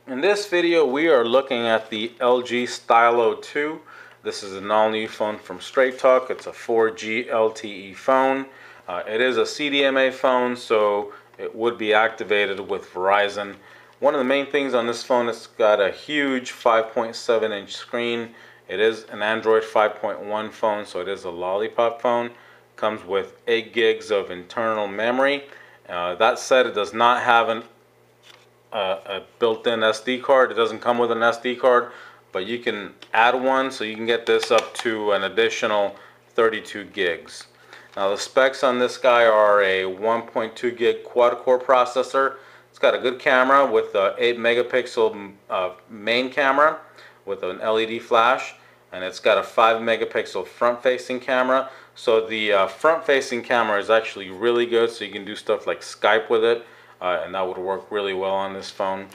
In this video we are looking at the LG Stylo 2. This is an all-new phone from Straight Talk. It's a 4G LTE phone. It is a CDMA phone, so it would be activated with Verizon. One of the main things on this phone, it's got a huge 5.7-inch screen. It is an Android 5.1 phone, so it is a lollipop phone. Comes with 8 gigs of internal memory. That said, it does not have a built-in SD card. It doesn't come with an SD card, but you can add one, so you can get this up to an additional 32 gigs. Now the specs on this guy are a 1.2 gig quad-core processor. It's got a good camera with a 8 megapixel main camera with an LED flash, and it's got a 5 megapixel front-facing camera. So the front-facing camera is actually really good, so you can do stuff like Skype with it, and that would work really well on this phone.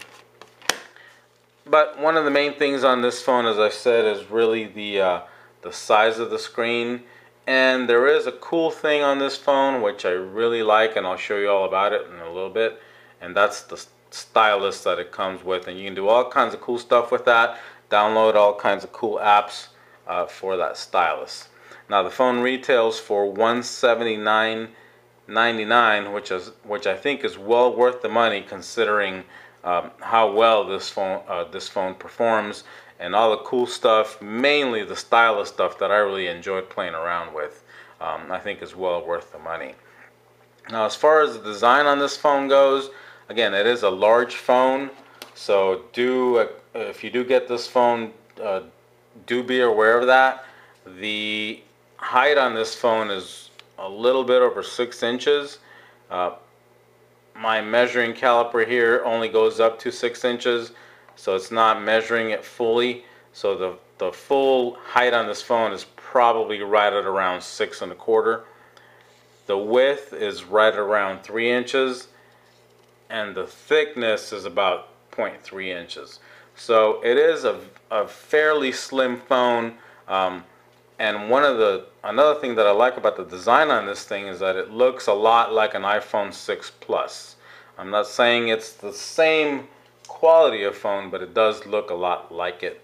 But one of the main things on this phone, as I said, is really the size of the screen. And there is a cool thing on this phone which I really like, and I'll show you all about it in a little bit, and that's the stylus that it comes with. And you can do all kinds of cool stuff with that, download all kinds of cool apps for that stylus. Now the phone retails for $179.99, which I think is well worth the money, considering how well this phone performs, and all the cool stuff, mainly the stylus stuff that I really enjoyed playing around with. I think is well worth the money. Now as far as the design on this phone goes, again, it is a large phone, so if you do get this phone, do be aware of that. The height on this phone is a little bit over 6 inches. My measuring caliper here only goes up to 6 inches, so it's not measuring it fully. So the full height on this phone is probably right at around 6 1/4. The width is right around 3 inches, and the thickness is about 0.3 inches. So it is a fairly slim phone. And another thing that I like about the design on this thing is that it looks a lot like an iPhone 6 Plus. I'm not saying it's the same quality of phone, but it does look a lot like it.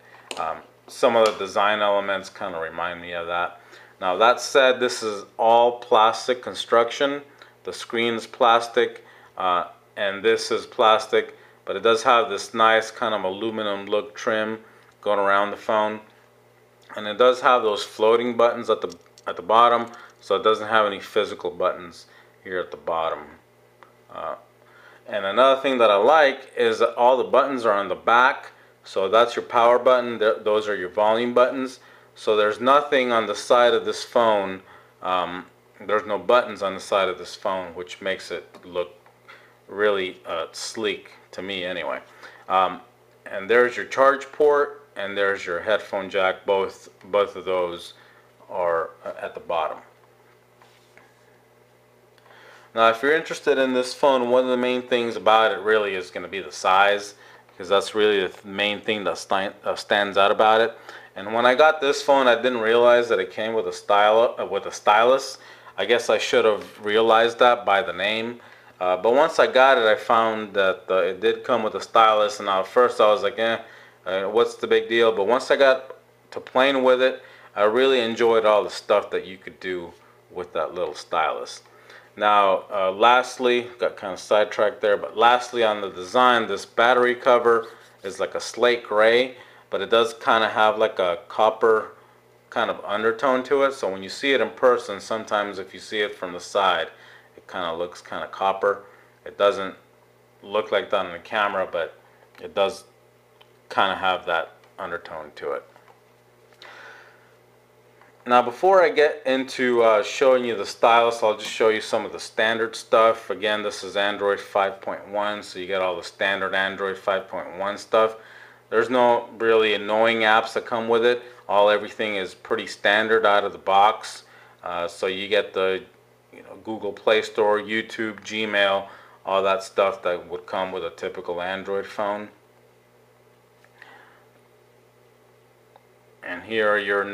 Some of the design elements kind of remind me of that. Now that said, this is all plastic construction. The screen is plastic, and this is plastic, but it does have this nice kind of aluminum look trim going around the phone. And it does have those floating buttons at the bottom, so it doesn't have any physical buttons here at the bottom. And another thing that I like is that all the buttons are on the back. So that's your power button, those are your volume buttons. So there's nothing on the side of this phone, there's no buttons on the side of this phone, which makes it look really sleek to me anyway. And there's your charge port, and there's your headphone jack. Both of those are at the bottom. Now if you're interested in this phone, one of the main things about it really is going to be the size, because that's really the main thing that stands out about it. And when I got this phone, I didn't realize that it came with a stylus. I guess I should have realized that by the name. But once I got it, I found that it did come with a stylus, and at first I was like, what's the big deal? But once I got to playing with it, I really enjoyed all the stuff that you could do with that little stylus. Now lastly, got kind of sidetracked there, but lastly on the design, this battery cover is like a slate gray, but it does kind of have like a copper kind of undertone to it. So when you see it in person, sometimes if you see it from the side, it kind of looks kind of copper. It doesn't look like that on the camera, but it does kind of have that undertone to it. Now before I get into showing you the stylus, I'll just show you some of the standard stuff. Again, this is Android 5.1, so you get all the standard Android 5.1 stuff. There's no really annoying apps that come with it. Everything is pretty standard out of the box. So you get the Google Play Store, YouTube, Gmail, all that stuff that would come with a typical Android phone. And here are your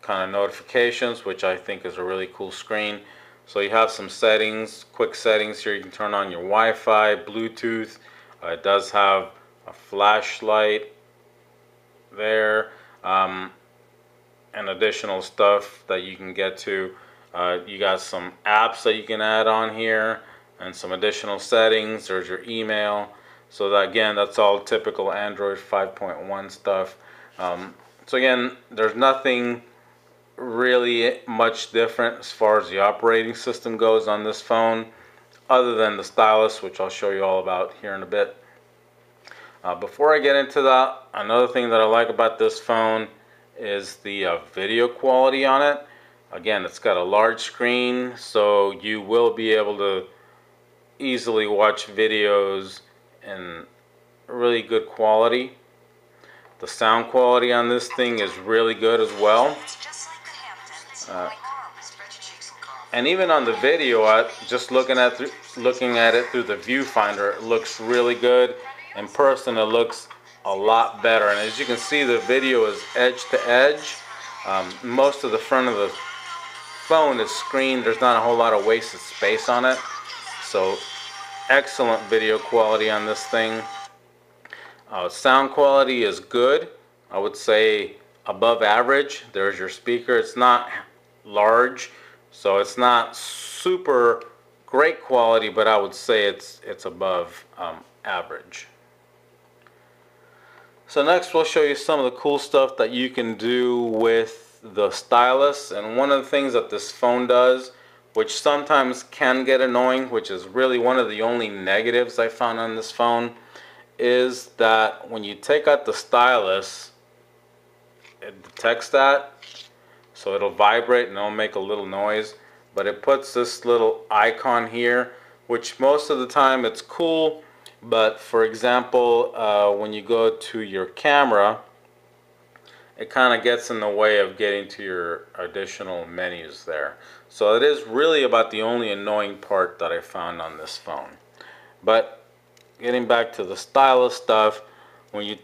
kind of notifications, which I think is a really cool screen. So you have some settings, quick settings here. You can turn on your Wi-Fi, Bluetooth. It does have a flashlight there, and additional stuff that you can get to. You got some apps that you can add on here and some additional settings. There's your email. So that, again, that's all typical Android 5.1 stuff. So again, there's nothing really much different as far as the operating system goes on this phone, other than the stylus, which I'll show you all about here in a bit. Before I get into that, another thing that I like about this phone is the video quality on it. Again, it's got a large screen, so you will be able to easily watch videos in really good quality. The sound quality on this thing is really good as well. And even on the video, just looking at it through the viewfinder, it looks really good. In person, it looks a lot better. And as you can see, the video is edge to edge. Most of the front of the phone is screened. There's not a whole lot of wasted space on it. So excellent video quality on this thing. Sound quality is good. I would say above average. There's your speaker. It's not large, so it's not super great quality, but I would say it's above average. So next we'll show you some of the cool stuff that you can do with the stylus. And one of the things that this phone does, which sometimes can get annoying, which is really one of the only negatives I found on this phone, is that when you take out the stylus, it detects that, so it'll vibrate and it'll make a little noise, but it puts this little icon here, which most of the time it's cool, but for example, when you go to your camera, it kind of gets in the way of getting to your additional menus there. So it is really about the only annoying part that I found on this phone. But getting back to the stylus stuff, when you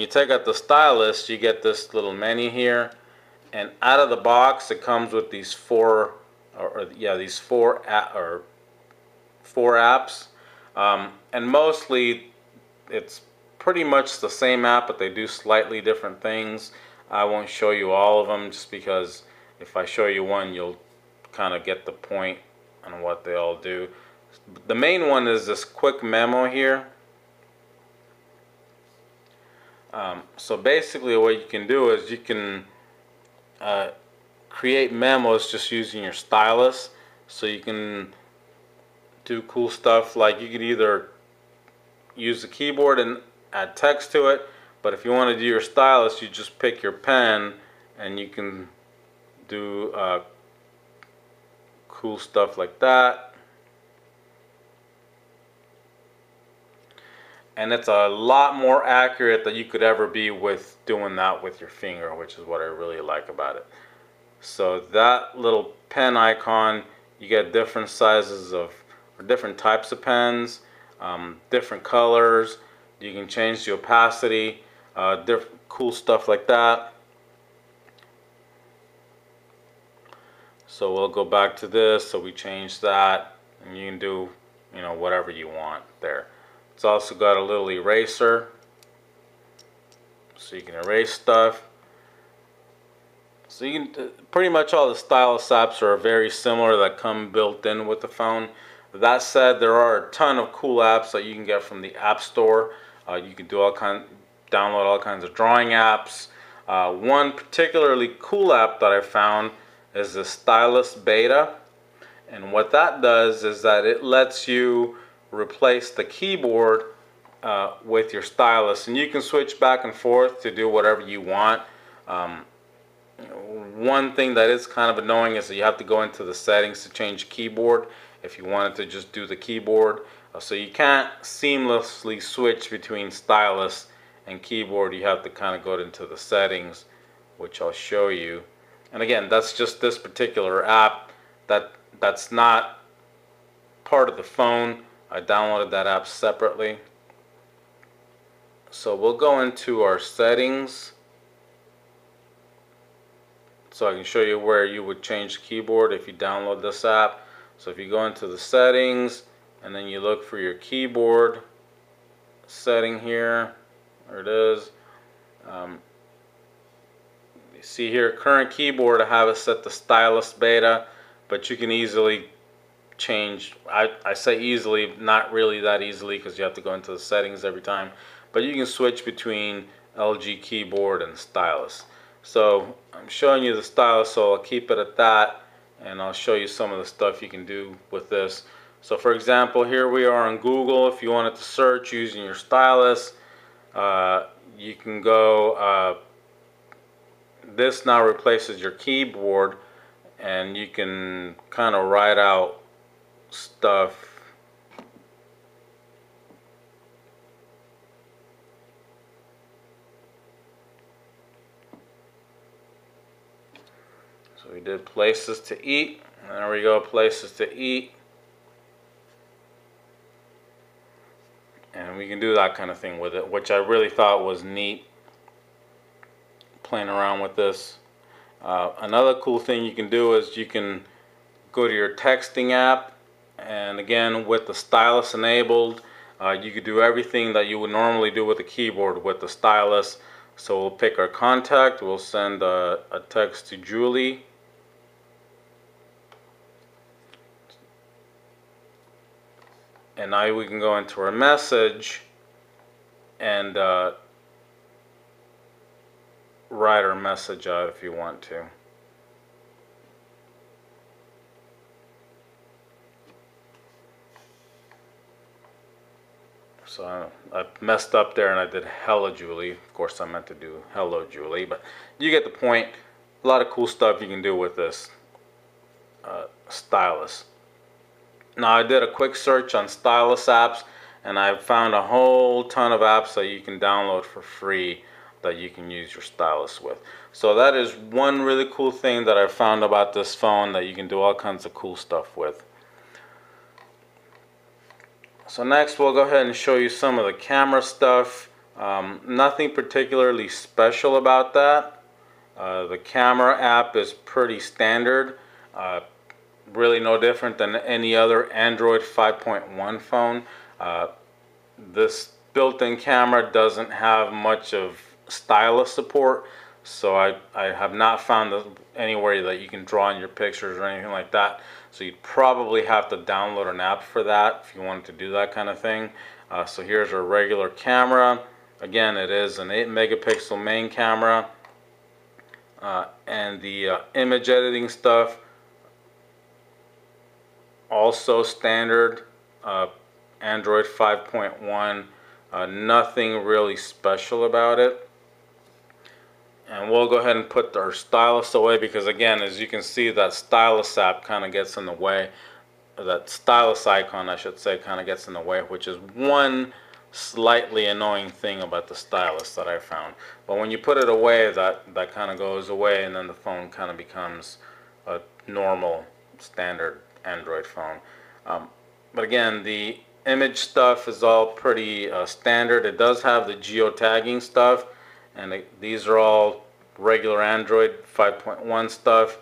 take out the stylus, you get this little menu here, and out of the box it comes with these four apps, and mostly it's pretty much the same app, but they do slightly different things. I won't show you all of them, just because if I show you one, you'll kind of get the point on what they all do. The main one is this quick memo here. So basically what you can do is you can create memos just using your stylus. So you can do cool stuff like you could either use the keyboard and add text to it, but if you want to do your stylus, you just pick your pen and you can do cool stuff like that. And it's a lot more accurate than you could ever be with doing that with your finger, which is what I really like about it. So that little pen icon, you get different sizes of, or different types of pens, different colors. You can change the opacity, different cool stuff like that. So we'll go back to this. So we change that, and you can do, you know, whatever you want there. It's also got a little eraser, so you can erase stuff. So you can, pretty much all the stylus apps are very similar that come built in with the phone. That said, there are a ton of cool apps that you can get from the App Store. You can do download all kinds of drawing apps. One particularly cool app that I found is the Stylus Beta, and what that does is that it lets you replace the keyboard with your stylus, and you can switch back and forth to do whatever you want. One thing that is kind of annoying is that you have to go into the settings to change keyboard if you wanted to just do the keyboard. So you can't seamlessly switch between stylus and keyboard. You have to kind of go into the settings, which I'll show you. And again, that's just this particular app. That's not part of the phone. I downloaded that app separately. So we'll go into our settings, so I can show you where you would change the keyboard if you download this app. So if you go into the settings and then you look for your keyboard setting here, There it is. You see here, current keyboard, I have it set to Stylus Beta, but you can easily change. I say easily, not really that easily, because you have to go into the settings every time, but you can switch between LG keyboard and Stylus. So I'm showing you the Stylus, so I'll keep it at that, and I'll show you some of the stuff you can do with this. So for example, here we are on Google. If you wanted to search using your Stylus, you can go, this now replaces your keyboard, and you can kind of write out stuff. So we did places to eat, and there we go, places to eat. And we can do that kind of thing with it, which I really thought was neat, playing around with this. Another cool thing you can do is you can go to your texting app, and again, with the Stylus enabled, you could do everything that you would normally do with a keyboard with the Stylus. So we'll pick our contact, we'll send a text to Julie. And now we can go into our message and write our message out if you want to. So I messed up there and I did hello Julie. Of course I meant to do hello Julie, but you get the point. A lot of cool stuff you can do with this Stylus. Now I did a quick search on Stylus apps, and I found a whole ton of apps that you can download for free that you can use your Stylus with. So that is one really cool thing that I found about this phone, that you can do all kinds of cool stuff with. So next we'll go ahead and show you some of the camera stuff. Nothing particularly special about that. The camera app is pretty standard. Really no different than any other Android 5.1 phone. This built-in camera doesn't have much of stylus support, so I have not found anywhere that you can draw in your pictures or anything like that. So you'd probably have to download an app for that if you wanted to do that kind of thing. So here's our regular camera. Again, it is an 8 megapixel main camera, and the image editing stuff, also standard Android 5.1. Nothing really special about it. And we'll go ahead and put our Stylus away, because again, as you can see, that Stylus app kind of gets in the way. That Stylus icon, I should say, kind of gets in the way, which is one slightly annoying thing about the Stylus that I found. But when you put it away, that kind of goes away, and then the phone kind of becomes a normal standard Android phone. But again, the image stuff is all pretty standard. It does have the geotagging stuff, and these are all regular Android 5.1 stuff.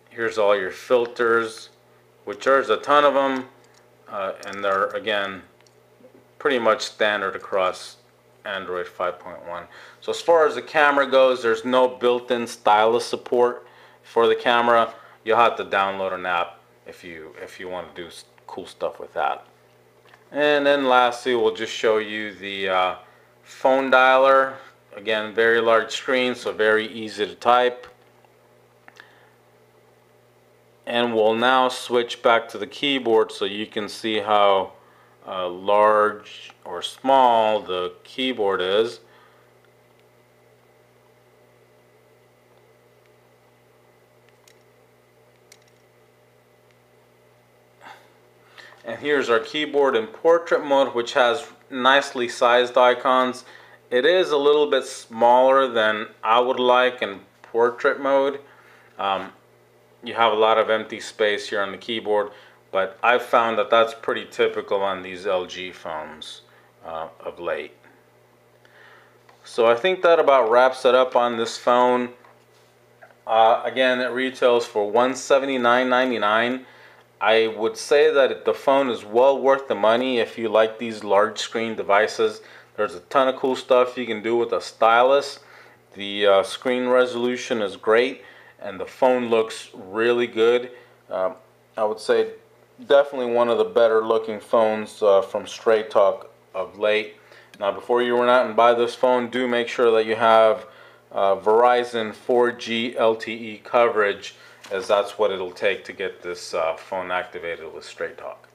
Here's all your filters, which there's a ton of them, and they're again pretty much standard across Android 5.1. So as far as the camera goes, there's no built-in stylus support for the camera. You'll have to download an app if you want to do cool stuff with that. And then lastly, we'll just show you the phone dialer. Again, very large screen, so very easy to type. And we'll now switch back to the keyboard so you can see how large or small the keyboard is. And here's our keyboard in portrait mode, which has nicely sized icons. It is a little bit smaller than I would like in portrait mode. You have a lot of empty space here on the keyboard, but I've found that that's pretty typical on these LG phones of late. So I think that about wraps it up on this phone. Again, it retails for $179.99. I would say that the phone is well worth the money if you like these large screen devices There's a ton of cool stuff you can do with a stylus. The screen resolution is great, and the phone looks really good. I would say definitely one of the better looking phones from Straight Talk of late. Now, before you run out and buy this phone, do make sure that you have Verizon 4G LTE coverage, as that's what it'll take to get this phone activated with Straight Talk.